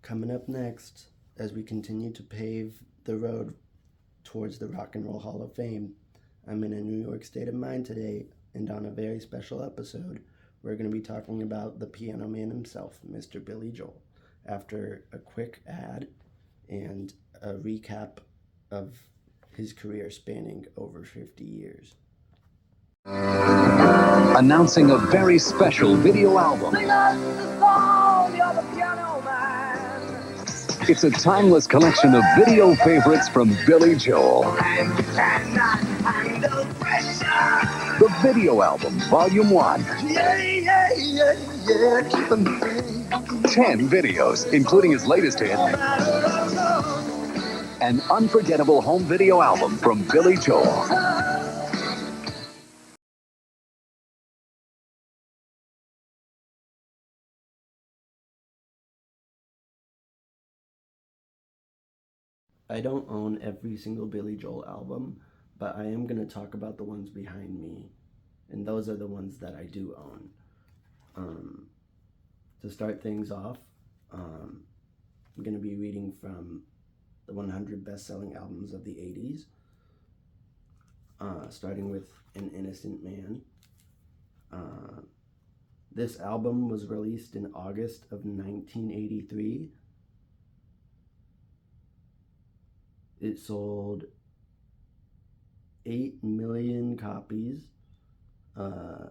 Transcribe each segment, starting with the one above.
Coming up next, as we continue to pave the road towards the Rock and Roll Hall of Fame, I'm in a New York state of mind today, and on a very special episode, we're going to be talking about the piano man himself, Mr. Billy Joel, after a quick ad and a recap of his career spanning over 50 years. Announcing a very special video album. It's a timeless collection of video favorites from Billy Joel. The Video Album, Volume 1. 10 videos, including his latest hit. An unforgettable home video album from Billy Joel. I don't own every single Billy Joel album, but I am going to talk about the ones behind me, and those are the ones that I do own. To start things off, I'm going to be reading from the 100 best-selling albums of the 80s, starting with An Innocent Man. This album was released in August of 1983. It sold 8 million copies, and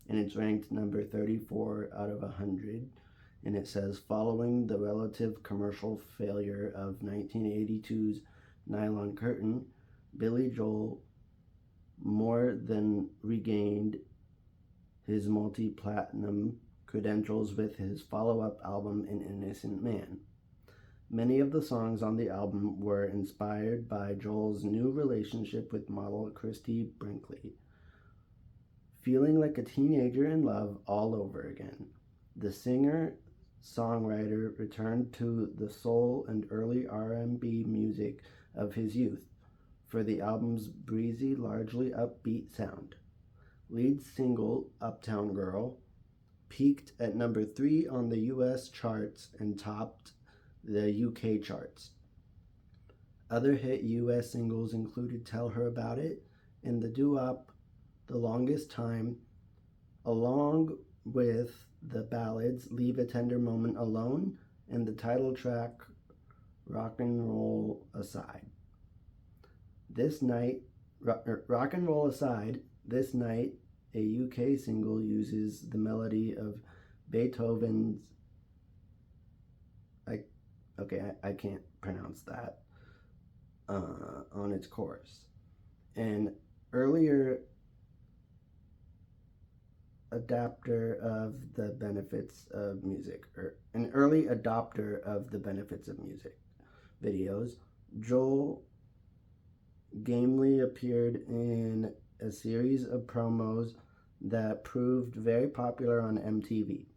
it's ranked number 34 out of 100. And it says, following the relative commercial failure of 1982's Nylon Curtain, Billy Joel more than regained his multi-platinum credentials with his follow-up album, An Innocent Man. Many of the songs on the album were inspired by Joel's new relationship with model Christie Brinkley. Feeling like a teenager in love all over again, the singer-songwriter returned to the soul and early R&B music of his youth for the album's breezy, largely upbeat sound. Lead single, Uptown Girl, peaked at number 3 on the US charts and topped the UK charts. Other hit US singles included Tell Her About It and the doo-wop The Longest Time, along with the ballads Leave a Tender Moment Alone and the title track Rock and Roll Aside. This night, Rock and Roll Aside, This Night, a UK single, uses the melody of Beethoven's I can't pronounce that, on its chorus. An earlier adapter of the benefits of music, or an early adopter of the benefits of music videos, Joel gamely appeared in a series of promos that proved very popular on MTV.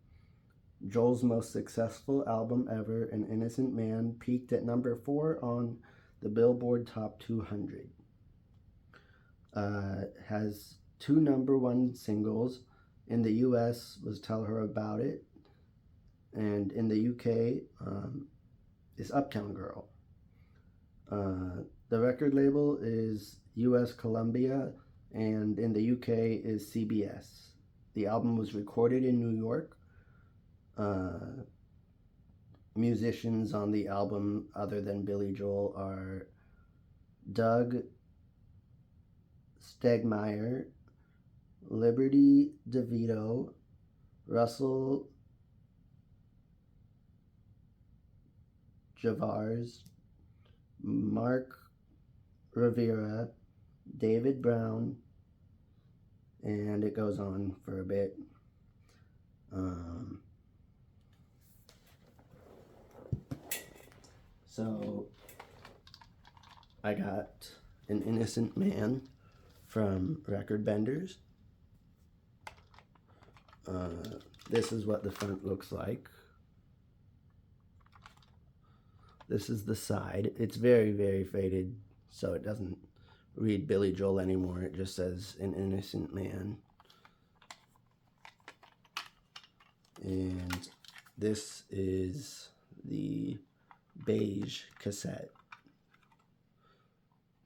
Joel's most successful album ever, An Innocent Man, peaked at number 4 on the Billboard Top 200. Has 2 number 1 singles. In the US was Tell Her About It, and in the UK is Uptown Girl. The record label is US Columbia, and in the UK is CBS. The album was recorded in New York. Musicians on the album other than Billy Joel are Doug Stegmeyer, Liberty DeVito, Russell Javars, Mark Rivera, David Brown, and it goes on for a bit. So I got An Innocent Man from Record Benders. This is what the front looks like. This is the side. It's very, very faded, so it doesn't read Billy Joel anymore. It just says An Innocent Man. And this is the beige cassette.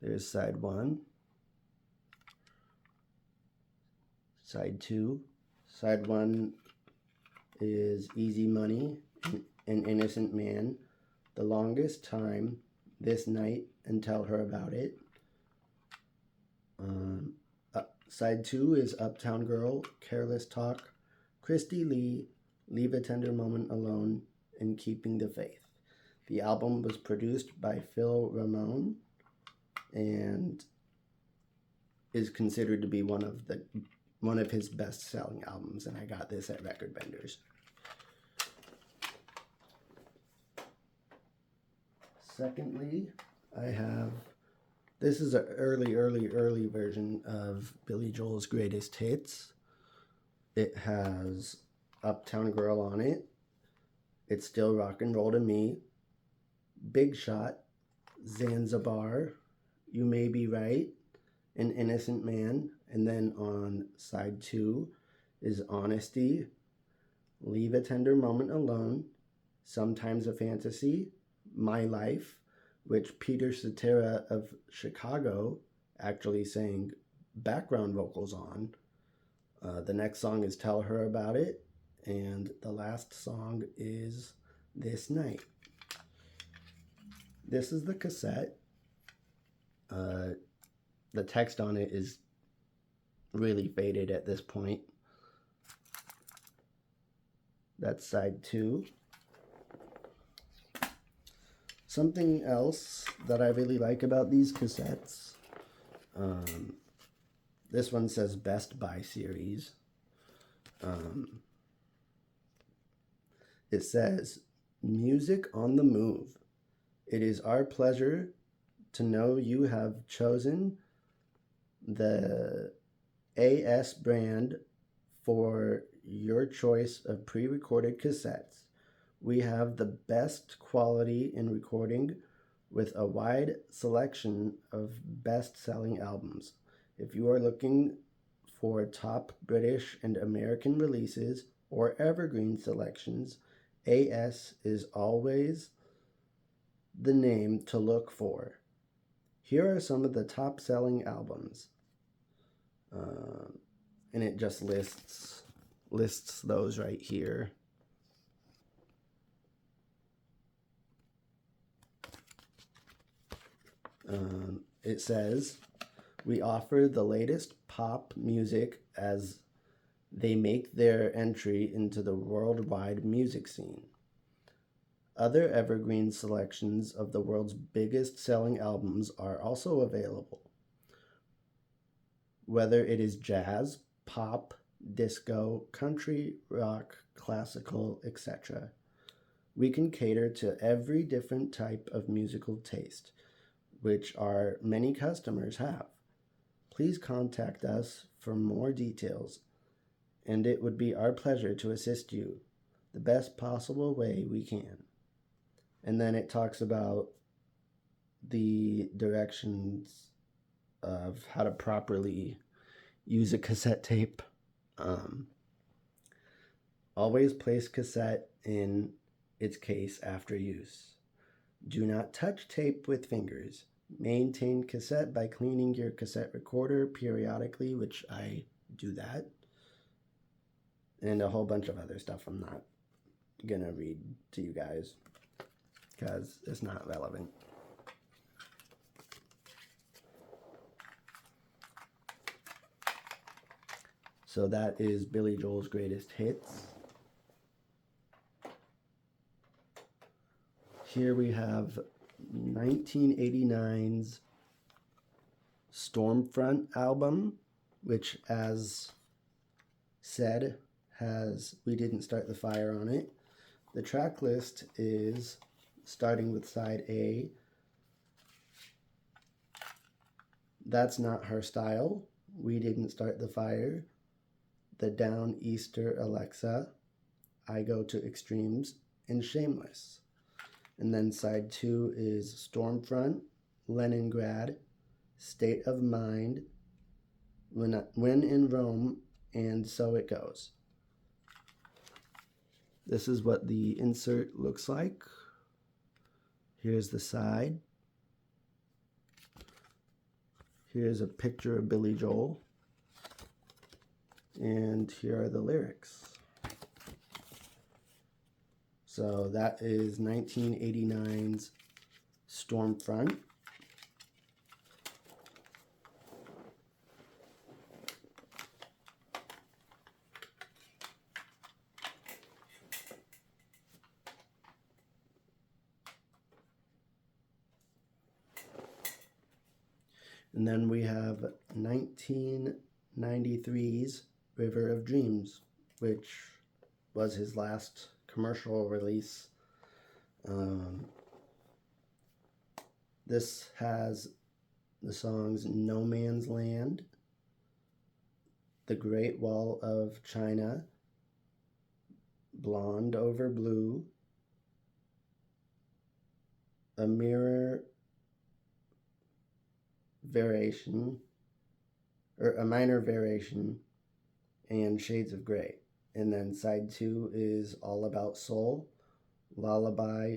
There's side 1, side 2. Side 1 is Easy Money, An Innocent Man, The Longest Time, This Night, and Tell Her About It. Side 2 is Uptown Girl, Careless Talk, Christy Lee, Leave a Tender Moment Alone, and Keeping the Faith. The album was produced by Phil Ramone and is considered to be one of his best-selling albums, and I got this at Record Vendors. Secondly, I have, this is an early version of Billy Joel's Greatest Hits. It has Uptown Girl on it, It's Still Rock and Roll to Me, Big Shot, Zanzibar, You May Be Right, An Innocent Man, and then on side 2 is Honesty, Leave a Tender Moment Alone, Sometimes a Fantasy, My Life, which Peter Cetera of Chicago actually sang background vocals on. The next song is Tell Her About It, and the last song is This Night. This is the cassette. The text on it is really faded at this point. That's side 2. Something else that I really like about these cassettes, this one says Best Buy Series. It says, Music on the Move. It is our pleasure to know you have chosen the AS brand for your choice of pre-recorded cassettes. We have the best quality in recording with a wide selection of best-selling albums. If you are looking for top British and American releases or evergreen selections, AS is always the name to look for. Here are some of the top-selling albums. And it just lists those right here. It says, we offer the latest pop music as they make their entry into the worldwide music scene. Other evergreen selections of the world's biggest selling albums are also available. Whether it is jazz, pop, disco, country, rock, classical, etc. We can cater to every different type of musical taste, which our many customers have. Please contact us for more details, and it would be our pleasure to assist you the best possible way we can. And then it talks about the directions of how to properly use a cassette tape. Always place cassette in its case after use. Do not touch tape with fingers. Maintain cassette by cleaning your cassette recorder periodically, which I do that. And a whole bunch of other stuff I'm not gonna read to you guys because it's not relevant. So that is Billy Joel's Greatest Hits. Here we have 1989's Stormfront album, which, as said, has We Didn't Start the Fire on it. The track list is starting with side A, That's Not Her Style, We Didn't Start the Fire, The Down Easter Alexa, I Go to Extremes, and Shameless. And then side 2 is Stormfront, Leningrad, State of Mind, When in Rome, and So It Goes. This is what the insert looks like. Here's the side. Here's a picture of Billy Joel. And here are the lyrics. So that is 1989's Stormfront. And then we have 1993's River of Dreams, which was his last commercial release. This has the songs No Man's Land, The Great Wall of China, Blonde Over Blue, A Mirror Variation, or A Minor Variation, and Shades of Grey. And then side 2 is All About Soul, Lullaby,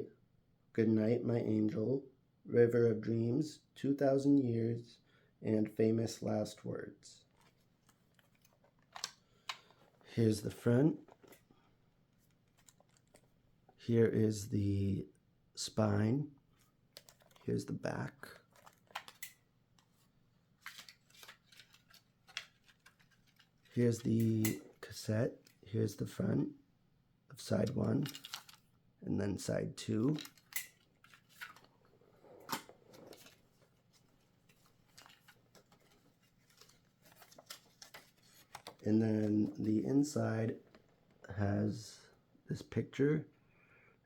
Good Night My Angel, River of Dreams, 2,000 Years, and Famous Last Words. Here's the front. Here is the spine. Here's the back. Here's the cassette. Here's the front of side 1, and then side 2. And then the inside has this picture,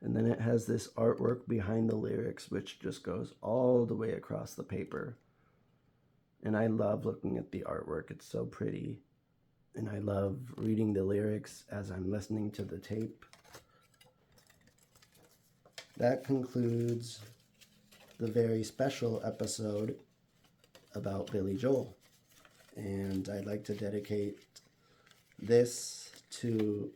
and then it has this artwork behind the lyrics, which just goes all the way across the paper. And I love looking at the artwork. It's so pretty. And I love reading the lyrics as I'm listening to the tape. That concludes the very special episode about Billy Joel. And I'd like to dedicate this to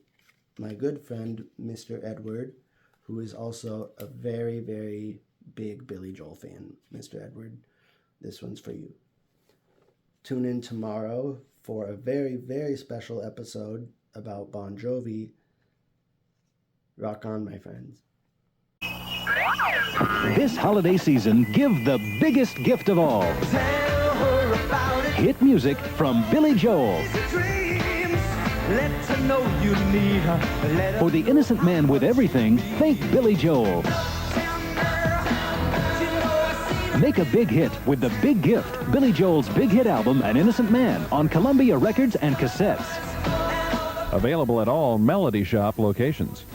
my good friend, Mr. Edward, who is also a very, very big Billy Joel fan. Mr. Edward, this one's for you. Tune in tomorrow for a very, very special episode about Bon Jovi. Rock on, my friends. This holiday season, give the biggest gift of all. Hit music from Billy Joel. For the innocent man with everything, think Billy Joel. Make a big hit with the big gift, Billy Joel's big hit album, An Innocent Man, on Columbia Records and cassettes. Available at all Melody Shop locations.